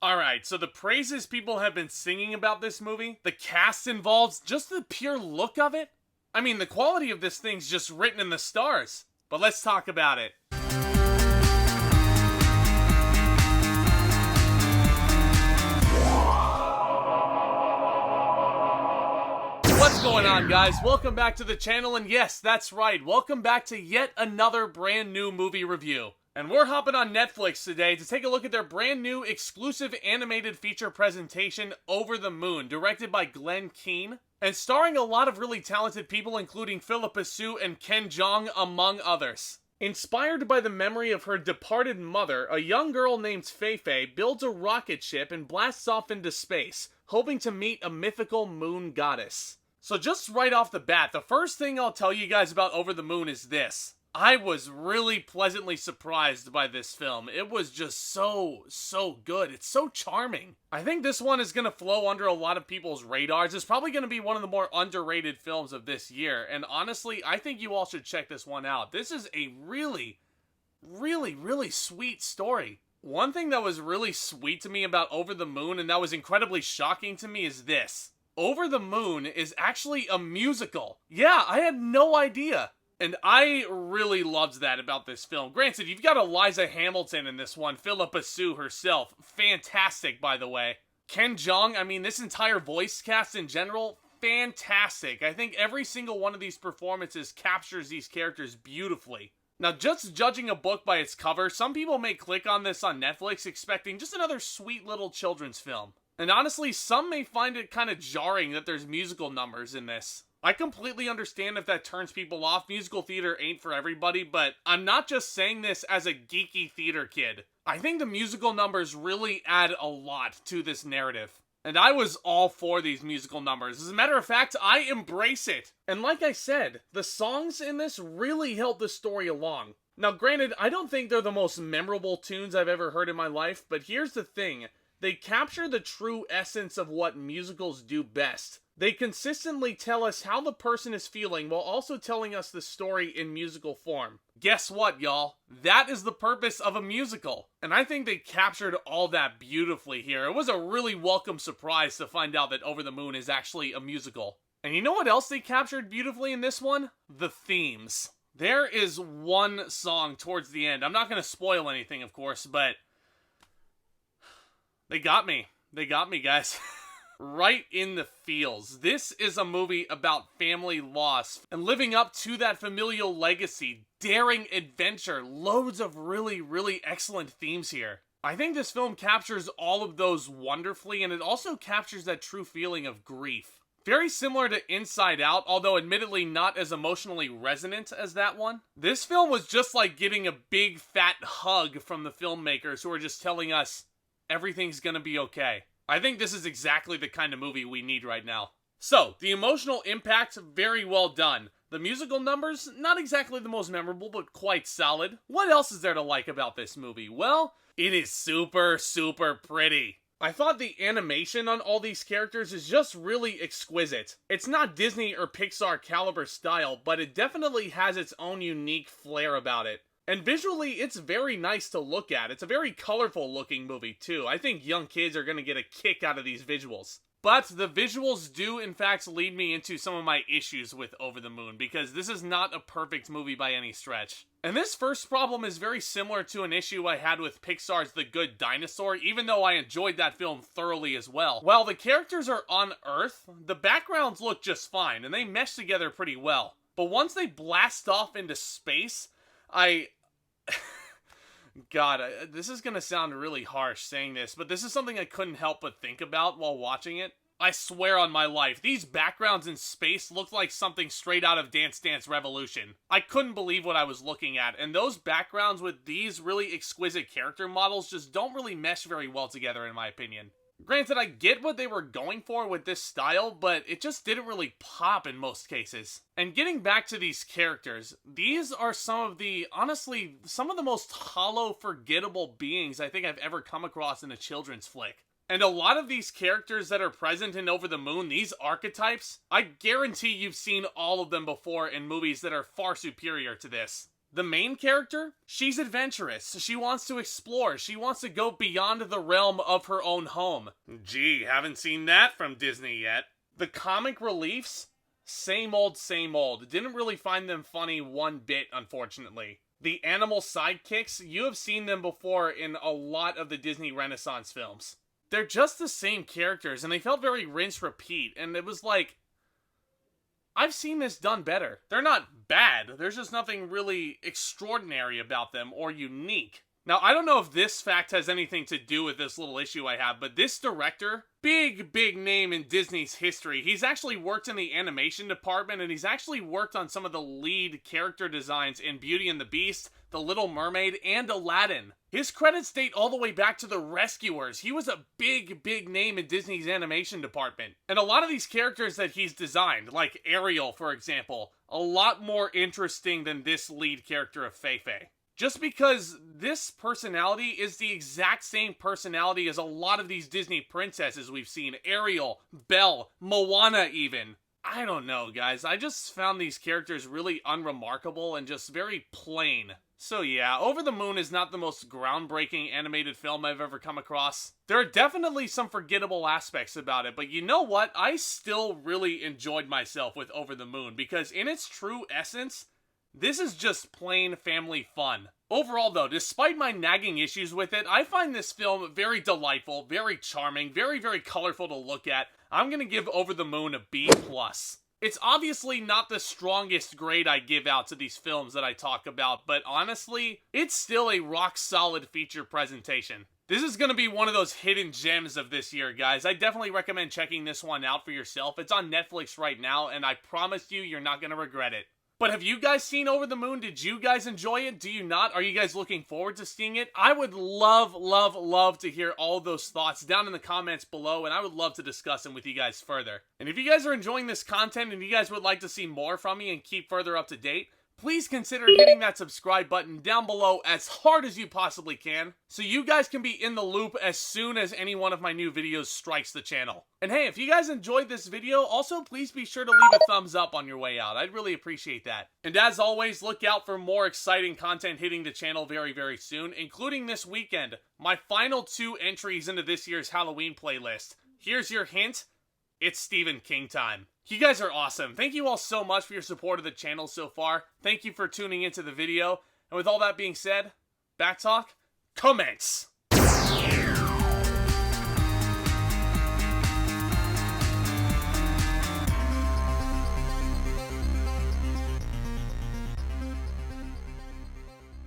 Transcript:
Alright, so the praises people have been singing about this movie, the cast involved, just the pure look of it. I mean, the quality of this thing's just written in the stars. But let's talk about it. What's going on, guys? Welcome back to the channel, and yes, that's right, welcome back to yet another brand new movie review. And we're hopping on Netflix today to take a look at their brand new exclusive animated feature presentation, Over the Moon, directed by Keane, and starring a lot of really talented people including Phillipa and Jeong, among others. Inspired by the memory of her departed mother, a young girl named Phillipa builds a rocket ship and blasts off into space, hoping to meet a mythical moon goddess. So just right off the bat, the first thing I'll tell you guys about Over the Moon is this. I was really pleasantly surprised by this film. It was just so good. It's so charming. I think this one is going to flow under a lot of people's radars. It's probably going to be one of the more underrated films of this year. And honestly, I think you all should check this one out. This is a really sweet story. One thing that was really sweet to me about Over the Moon, and that was incredibly shocking to me, is this. Over the Moon is actually a musical. Yeah, I had no idea. And I really loved that about this film. Granted, you've got Eliza Hamilton in this one, Phillipa herself. Fantastic, by the way. Jeong, I mean, this entire voice cast in general, fantastic. I think every single one of these performances captures these characters beautifully. Now, just judging a book by its cover, some people may click on this on Netflix expecting just another sweet little children's film. And honestly, some may find it kind of jarring that there's musical numbers in this. I completely understand if that turns people off. Musical theater ain't for everybody, but I'm not just saying this as a geeky theater kid. I think the musical numbers really add a lot to this narrative. And I was all for these musical numbers. As a matter of fact, I embrace it. And like I said, the songs in this really help the story along. Now granted, I don't think they're the most memorable tunes I've ever heard in my life, but here's the thing. They capture the true essence of what musicals do best. They consistently tell us how the person is feeling while also telling us the story in musical form. Guess what, y'all? That is the purpose of a musical. And I think they captured all that beautifully here. It was a really welcome surprise to find out that Over the Moon is actually a musical. And you know what else they captured beautifully in this one? The themes. There is one song towards the end. I'm not going to spoil anything, of course, but they got me. They got me, guys. Right in the feels. This is a movie about family loss and living up to that familial legacy, daring adventure, loads of really excellent themes here. I think this film captures all of those wonderfully, and it also captures that true feeling of grief. Very similar to Inside Out, although admittedly not as emotionally resonant as that one. This film was just like getting a big fat hug from the filmmakers who are just telling us everything's gonna be okay. I think this is exactly the kind of movie we need right now. So, the emotional impact, very well done. The musical numbers, not exactly the most memorable, but quite solid. What else is there to like about this movie? Well, it is super pretty. I thought the animation on all these characters is just really exquisite. It's not Disney or Pixar caliber style, but it definitely has its own unique flair about it. And visually, it's very nice to look at. It's a very colorful looking movie too. I think young kids are going to get a kick out of these visuals. But the visuals do in fact lead me into some of my issues with Over the Moon, because this is not a perfect movie by any stretch. And this first problem is very similar to an issue I had with Pixar's The Good Dinosaur, even though I enjoyed that film thoroughly as well. While the characters are on Earth, the backgrounds look just fine, and they mesh together pretty well. But once they blast off into space, God, this is going to sound really harsh saying this, but this is something I couldn't help but think about while watching it. I swear on my life, these backgrounds in space looked like something straight out of Dance Dance Revolution. I couldn't believe what I was looking at, and those backgrounds with these really exquisite character models just don't really mesh very well together in my opinion. Granted, I get what they were going for with this style, but it just didn't really pop in most cases. And getting back to these characters, these are honestly, some of the most hollow, forgettable beings I think I've ever come across in a children's flick. And a lot of these characters that are present in Over the Moon, these archetypes, I guarantee you've seen all of them before in movies that are far superior to this. The main character, she's adventurous. She wants to explore. She wants to go beyond the realm of her own home. Gee, haven't seen that from Disney yet. The comic reliefs, same old, same old. Didn't really find them funny one bit, unfortunately. The animal sidekicks, you have seen them before in a lot of the Disney Renaissance films. They're just the same characters, and they felt very rinse-repeat, and it was like, I've seen this done better. They're not bad, there's just nothing really extraordinary about them or unique. Now, I don't know if this fact has anything to do with this little issue I have, but this director, big name in Disney's history. He's actually worked in the animation department, and he's actually worked on some of the lead character designs in Beauty and the Beast, The Little Mermaid, and Aladdin. His credits date all the way back to The Rescuers. He was a big name in Disney's animation department. And a lot of these characters that he's designed, like Ariel, for example, a lot more interesting than this lead character of Feifei. Just because this personality is the exact same personality as a lot of these Disney princesses we've seen. Ariel, Belle, Moana even. I don't know, guys. I just found these characters really unremarkable and just very plain. So yeah, Over the Moon is not the most groundbreaking animated film I've ever come across. There are definitely some forgettable aspects about it, but you know what? I still really enjoyed myself with Over the Moon because in its true essence, this is just plain family fun. Overall though, despite my nagging issues with it, I find this film very delightful, very charming, very colorful to look at. I'm gonna give Over the Moon a B+. It's obviously not the strongest grade I give out to these films that I talk about, but honestly, it's still a rock-solid feature presentation. This is gonna be one of those hidden gems of this year, guys. I definitely recommend checking this one out for yourself. It's on Netflix right now, and I promise you, you're not gonna regret it. But have you guys seen Over the Moon? Did you guys enjoy it? Do you not? Are you guys looking forward to seeing it? I would love to hear all those thoughts down in the comments below, and I would love to discuss them with you guys further. And if you guys are enjoying this content and you guys would like to see more from me and keep further up to date, please consider hitting that subscribe button down below as hard as you possibly can, so you guys can be in the loop as soon as any one of my new videos strikes the channel. And hey, if you guys enjoyed this video, also please be sure to leave a thumbs up on your way out. I'd really appreciate that. And as always, look out for more exciting content hitting the channel very soon, including this weekend, my final 2 entries into this year's Halloween playlist. Here's your hint, it's Stephen King time. You guys are awesome. Thank you all so much for your support of the channel so far. Thank you for tuning into the video. And with all that being said, back talk, commence!